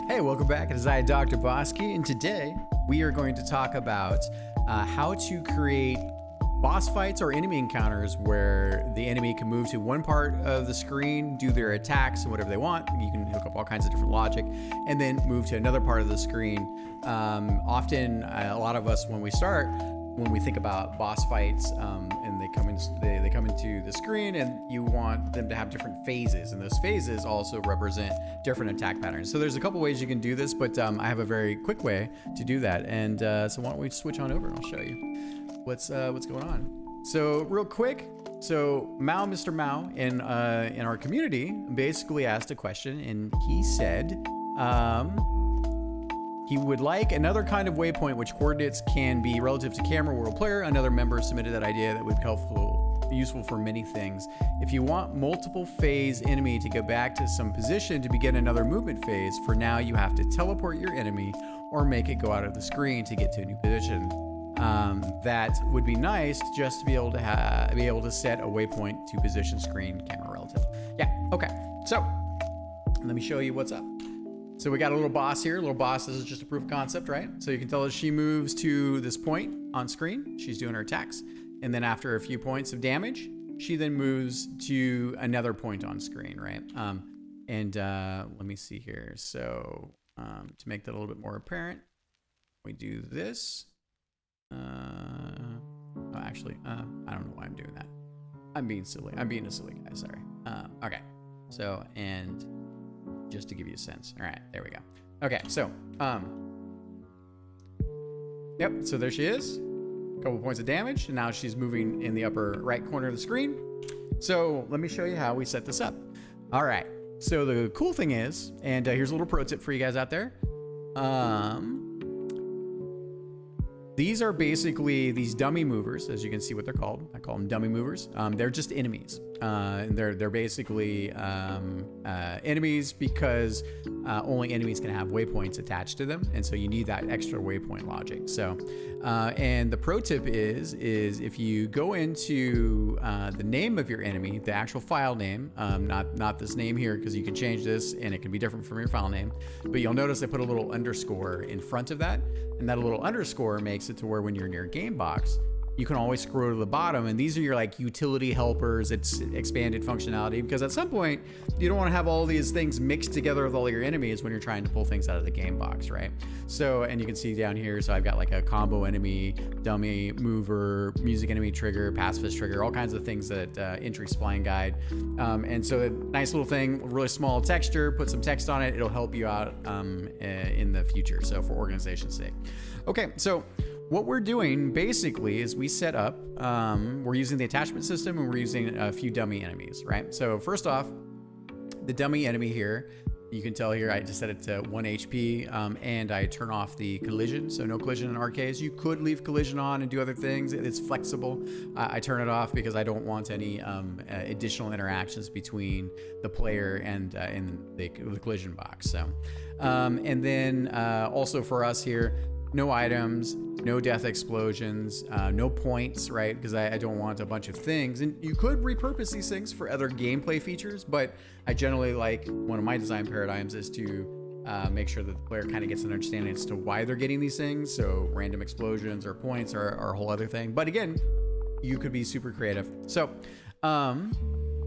Hey, welcome back. It is I, DrBossKey, and today we are going to talk about how to create boss fights or enemy encounters where the enemy can move to one part of the screen, do their attacks and whatever they want. You can hook up all kinds of different logic, and then move to another part of the screen. Often, a lot of us, when we think about boss fights, and they come into the screen, and you want them to have different phases, and those phases also represent different attack patterns. So there's a couple ways you can do this, but I have a very quick way to do that. And so why don't we switch on over and I'll show you what's going on. So real quick, so Mr. Mao in our community basically asked a question, and he said he would like another kind of waypoint which coordinates can be relative to camera world player. Another member submitted that idea that would be useful for many things. If you want multiple phase enemy to go back to some position to begin another movement phase, for now you have to teleport your enemy or make it go out of the screen to get to a new position. That would be nice just to be able to set a waypoint to position screen camera relative. Yeah, okay. So let me show you what's up. So we got a little boss here. Little boss, this is just a proof of concept, right? So you can tell as she moves to this point on screen, she's doing her attacks. And then after a few points of damage, she then moves to another point on screen, right? Let me see here. So to make that a little bit more apparent, we do this. I don't know why I'm doing that. I'm being silly. I'm being a silly guy, sorry. Okay, so, and just to give you a sense. All right, there we go. Okay, so, yep, so there she is. A couple points of damage, and now she's moving in the upper right corner of the screen. So let me show you how we set this up. All right, so the cool thing is, and here's a little pro tip for you guys out there. These are basically these dummy movers, as you can see what they're called. I call them dummy movers. They're just enemies. And they're basically enemies because only enemies can have waypoints attached to them, and so you need that extra waypoint logic. So, and the pro tip is if you go into the name of your enemy, the actual file name, not this name here, because you can change this and it can be different from your file name. But you'll notice they put a little underscore in front of that, and that little underscore makes it to where when you're near game box, you can always scroll to the bottom, and these are your like utility helpers. It's expanded functionality, because at some point you don't want to have all these things mixed together with all your enemies when you're trying to pull things out of the game box, right? So, and you can see down here, so I've got like a combo enemy, dummy mover, music enemy trigger, pacifist trigger, all kinds of things that entry spline guide. And so a nice little thing, really small texture, put some text on it. It'll help you out in the future. So for organization's sake. Okay, so what we're doing basically is we set up, we're using the attachment system, and we're using a few dummy enemies, right? So first off, the dummy enemy here, you can tell here I just set it to 1 HP, and I turn off the collision, so no collision in our case. You could leave collision on and do other things. It's flexible. I turn it off because I don't want any additional interactions between the player and the collision box. So, and then also for us here, no items, no death explosions, no points, right? Because I don't want a bunch of things. And you could repurpose these things for other gameplay features, but I generally like, one of my design paradigms is to make sure that the player kind of gets an understanding as to why they're getting these things. So random explosions or points are a whole other thing. But again, you could be super creative. So,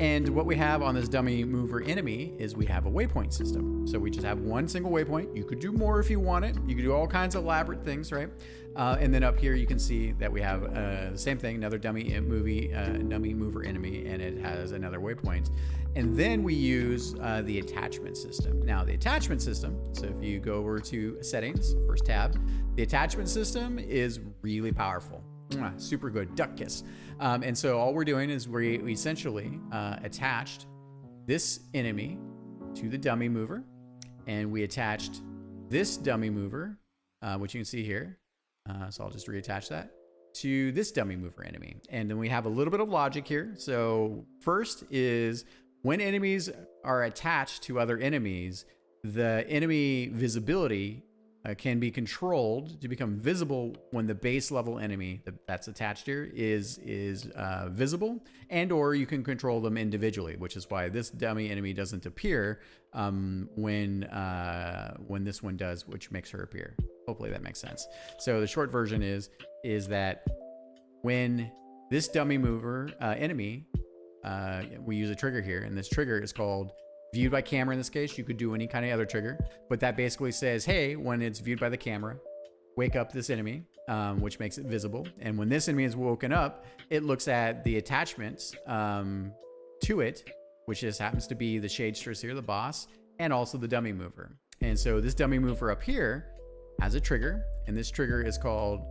and what we have on this dummy mover enemy is we have a waypoint system. So we just have one single waypoint. You could do more if you want it. You could do all kinds of elaborate things, right? And then up here you can see that we have the same thing, another dummy mover enemy, and it has another waypoint. And then we use the attachment system. Now the attachment system, so if you go over to settings, first tab, the attachment system is really powerful. Super good, duck kiss. And so all we're doing is we essentially attached this enemy to the dummy mover, and we attached this dummy mover, which you can see here. So I'll just reattach that to this dummy mover enemy. And then we have a little bit of logic here. So first is when enemies are attached to other enemies, the enemy visibility can be controlled to become visible when the base level enemy that's attached here is visible, and or you can control them individually, which is why this dummy enemy doesn't appear when this one does, which makes her appear. Hopefully that makes sense. So the short version is that when this dummy mover enemy, we use a trigger here, and this trigger is called viewed by camera. In this case, you could do any kind of other trigger, but that basically says, hey, when it's viewed by the camera, wake up this enemy, which makes it visible. And when this enemy is woken up, it looks at the attachments to it, which just happens to be the Shadesters here, the boss, and also the dummy mover. And so this dummy mover up here has a trigger, and this trigger is called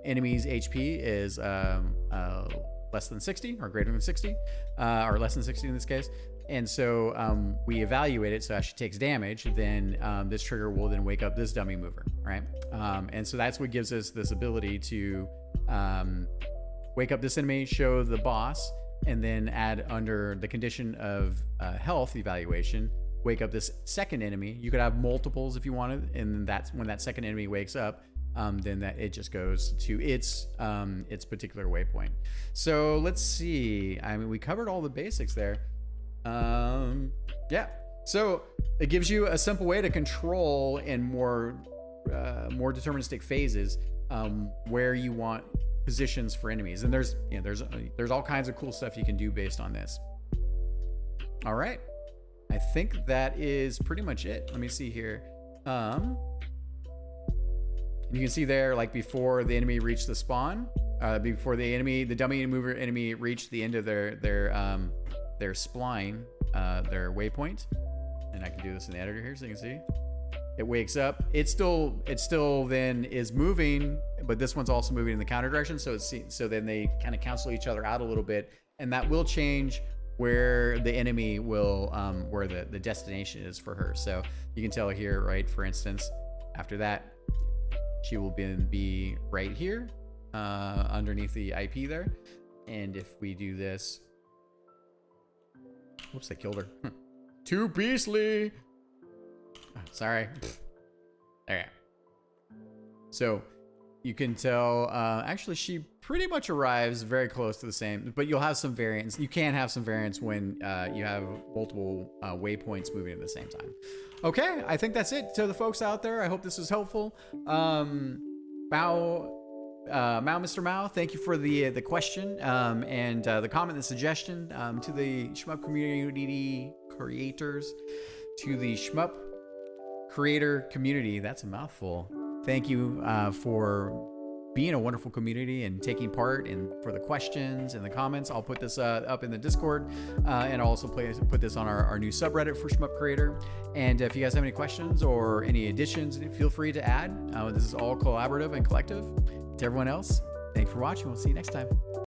enemy's HP is less than 60 or greater than 60, or less than 60 in this case. And so we evaluate it. So as she takes damage, then this trigger will then wake up this dummy mover, right? And so that's what gives us this ability to wake up this enemy, show the boss, and then add under the condition of health evaluation, wake up this second enemy. You could have multiples if you wanted, and that's when that second enemy wakes up, then that it just goes to its particular waypoint. So let's see. I mean, we covered all the basics there. Yeah. So it gives you a simple way to control in more deterministic phases where you want positions for enemies, and there's all kinds of cool stuff you can do based on this. All right, I think that is pretty much it. Let me see here. You can see there, like before the enemy reached the spawn, before the dummy mover enemy reached the end of their spline, their waypoint. And I can do this in the editor here so you can see. It wakes up. It still then is moving, but this one's also moving in the counter direction. So then they kind of cancel each other out a little bit, and that will change where the enemy will, where the destination is for her. So you can tell here, right? For instance, after that, she will be right here, underneath the IP there. And if we do this, whoops, I killed her. Too beastly. Oh, sorry. There. So you can tell, actually she pretty much arrives very close to the same, but you'll have some variance. You can have some variance when you have multiple waypoints moving at the same time. Okay, I think that's it. To the folks out there, I hope this was helpful. Mr. Mao, thank you for the question and the comment and the suggestion. To the Shmup community creators, to the Shmup Creator community, that's a mouthful. Thank you for being a wonderful community and taking part, and for the questions and the comments. I'll put this up in the Discord, and I'll also put this on our new subreddit for Shmup Creator. And if you guys have any questions or any additions, feel free to add. This is all collaborative and collective. To everyone else, thanks for watching. We'll see you next time.